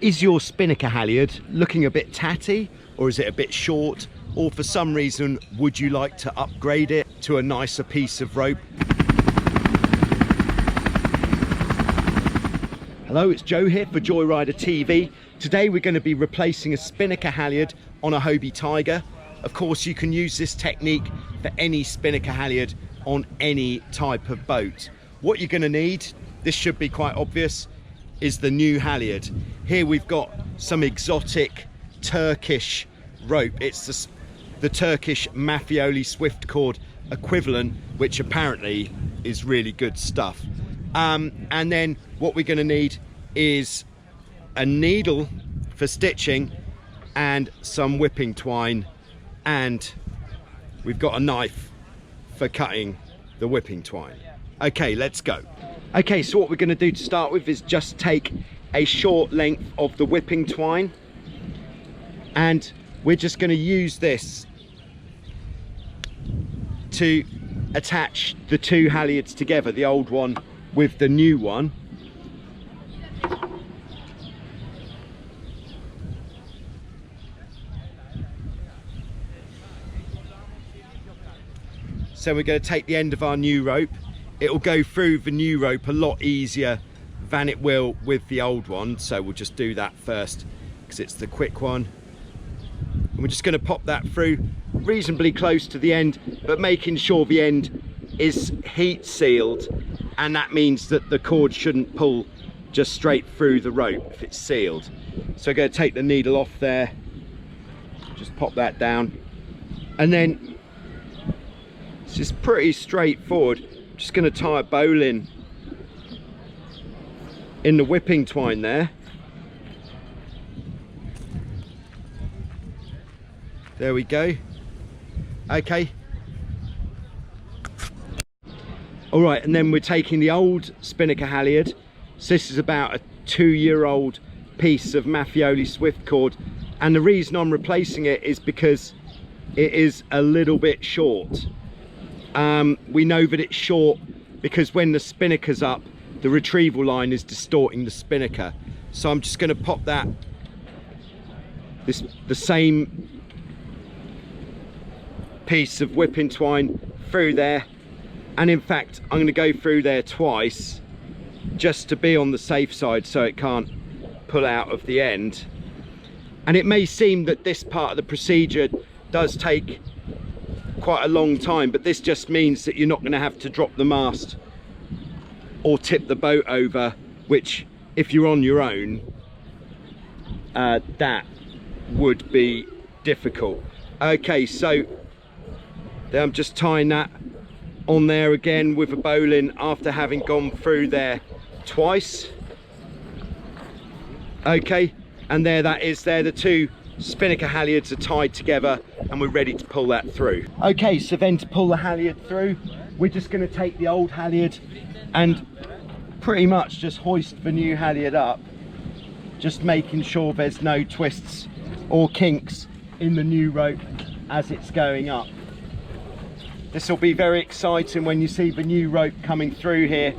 Is your spinnaker halyard looking a bit tatty, or is it a bit short, or for some reason would you like to upgrade it to a nicer piece of rope? Hello, it's Joe here for Joyrider TV. Today we're going to be replacing a spinnaker halyard on a Hobie Tiger. Of course, you can use this technique for any spinnaker halyard on any type of boat. What you're going to need, this should be quite obvious, is the new halyard. Here we've got some exotic Turkish rope. It's the Turkish Mafioli Swift cord equivalent, which apparently is really good stuff. And then what we're going to need is a needle for stitching and some whipping twine, and we've got a knife for cutting the whipping twine. Okay, let's go. Okay, so what we're going to do to start with is just take a short length of the whipping twine, and we're just going to use this to attach the two halyards together, the old one with the new one. So we're going to take the end of our new rope. It'll go through the new rope a lot easier than it will with the old one, so we'll just do that first because it's the quick one. And we're just going to pop that through reasonably close to the end, but making sure the end is heat sealed, and that means that the cord shouldn't pull just straight through the rope if it's sealed. So I'm going to take the needle off there, just pop that down, and then it's just pretty straightforward. Just going to tie a bowline in the whipping twine there. There we go. Okay. All right, and then we're taking the old spinnaker halyard. So this is about a 2-year-old piece of Mafioli Swift cord, and the reason I'm replacing it is because it is a little bit short. We know that it's short because when the spinnaker's up, the retrieval line is distorting the spinnaker. So I'm just going to pop that, the same piece of whipping twine through there, and in fact I'm going to go through there twice just to be on the safe side so it can't pull out of the end. And it may seem that this part of the procedure does take quite a long time, but this just means that you're not going to have to drop the mast or tip the boat over, which if you're on your own that would be difficult. Okay, so I'm just tying that on there again with a bowline after having gone through there twice. Okay, and there that is there, the two spinnaker halyards are tied together and we're ready to pull that through. Okay, so then to pull the halyard through, we're just going to take the old halyard and pretty much just hoist the new halyard up, just making sure there's no twists or kinks in the new rope as it's going up. This will be very exciting when you see the new rope coming through here.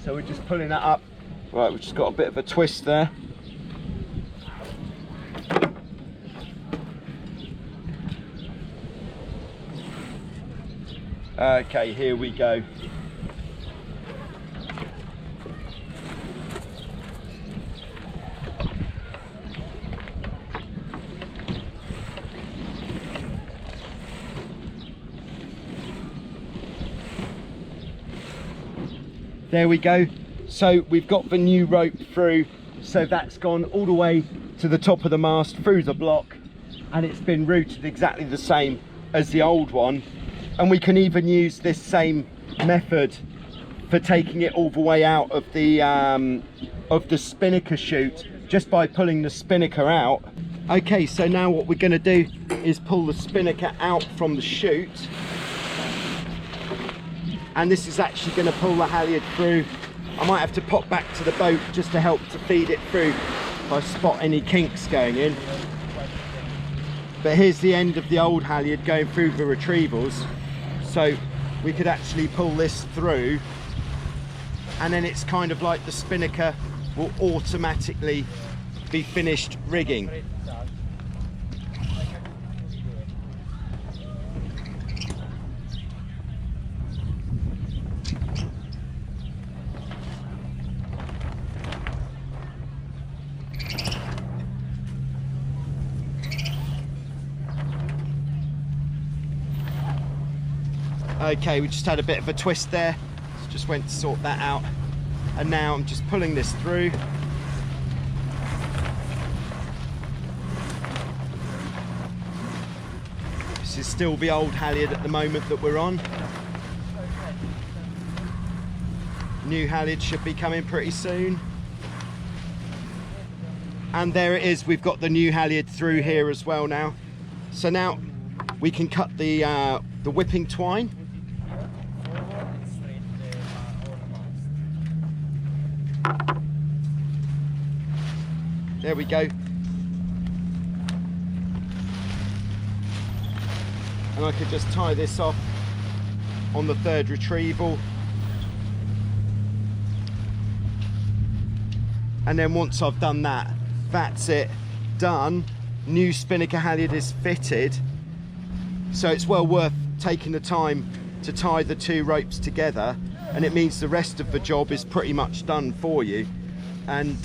So we're just pulling that up. Right, we've just got a bit of a twist there. Okay, here we go. There we go. So we've got the new rope through, so that's gone all the way to the top of the mast through the block, and it's been routed exactly the same as the old one. And we can even use this same method for taking it all the way out of the spinnaker chute, just by pulling the spinnaker out. Okay, so now what we're going to do is pull the spinnaker out from the chute, and this is actually going to pull the halyard through. I might have to pop back to the boat just to help to feed it through if I spot any kinks going in. But here's the end of the old halyard going through the retrievals, so we could actually pull this through, and then it's kind of like the spinnaker will automatically be finished rigging. Okay, we just had a bit of a twist there, so just went to sort that out, and now I'm just pulling this through. This is still the old halyard at the moment that we're on. New halyard should be coming pretty soon. And there it is, we've got the new halyard through here as well now. So now we can cut the whipping twine. There we go. And I could just tie this off on the third retrieval. And then once I've done that, that's it, done. New spinnaker halyard is fitted. So it's well worth taking the time to tie the two ropes together, and it means the rest of the job is pretty much done for you. And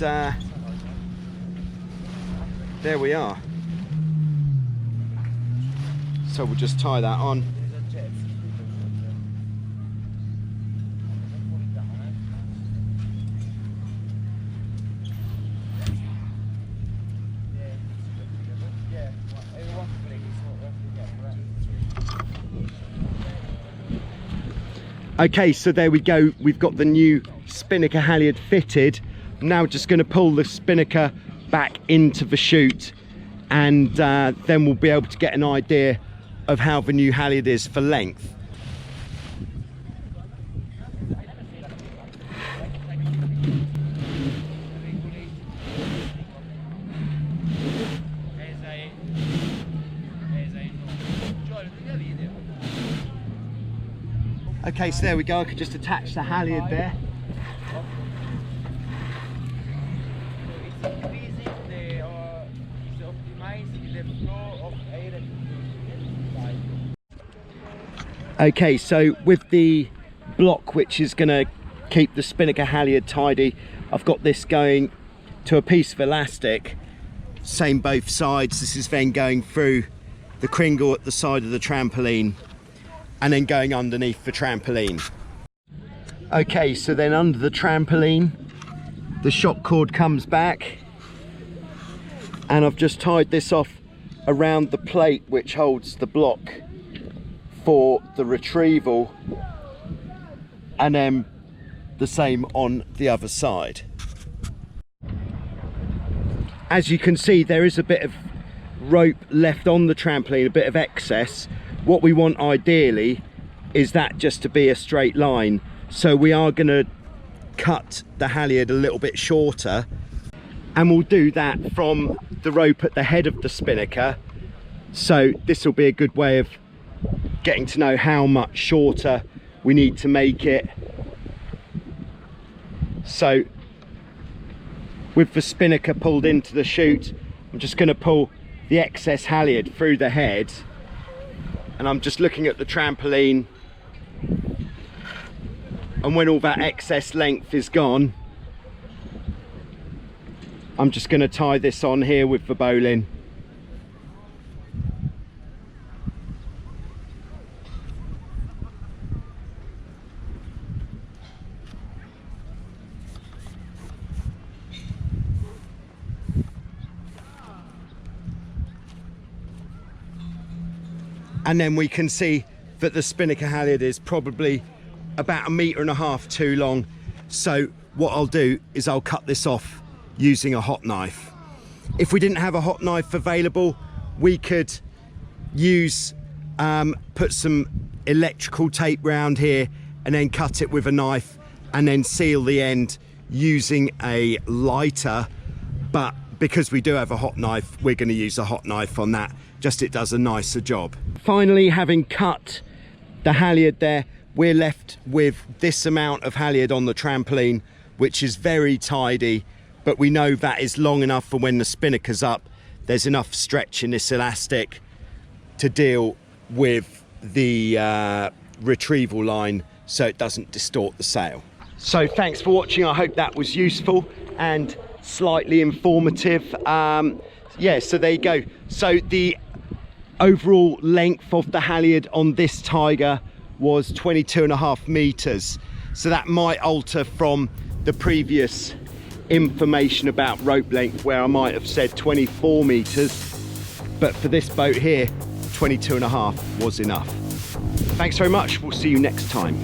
there we are. So we'll just tie that on. Okay, so there we go. We've got the new spinnaker halyard fitted. I'm now just going to pull the spinnaker back into the chute, and then we'll be able to get an idea of how the new halyard is for length. Okay, so there we go. I could just attach the halyard there. Okay, so with the block which is going to keep the spinnaker halyard tidy, I've got this going to a piece of elastic, same both sides. This is then going through the cringle at the side of the trampoline and then going underneath the trampoline. Okay, so then under the trampoline, the shock cord comes back, and I've just tied this off around the plate which holds the block for the retrieval, and then the same on the other side. As you can see, there is a bit of rope left on the trampoline, a bit of excess. What we want ideally is that just to be a straight line, so we are going to cut the halyard a little bit shorter, and we'll do that from the rope at the head of the spinnaker. So this will be a good way of getting to know how much shorter we need to make it. So with the spinnaker pulled into the chute, I'm just going to pull the excess halyard through the head, and I'm just looking at the trampoline, and when all that excess length is gone, I'm just going to tie this on here with the bowline. And then we can see that the spinnaker halyard is probably about 1.5 meters too long. So what I'll do is I'll cut this off using a hot knife. If we didn't have a hot knife available, we could use, put some electrical tape round here and then cut it with a knife and then seal the end using a lighter. But because we do have a hot knife, we're going to use a hot knife on that. Just it does a nicer job. Finally, having cut the halyard there, we're left with this amount of halyard on the trampoline, which is very tidy. but we know that is long enough for when the spinnaker's up. There's enough stretch in this elastic to deal with the retrieval line so it doesn't distort the sail. So thanks for watching. I hope that was useful and slightly informative. Yeah, so there you go. So the overall length of the halyard on this tiger was 22.5 meters. So that might alter from the previous information about rope length where I might have said 24 meters, but for this boat here, 22.5 was enough. Thanks very much. We'll see you next time.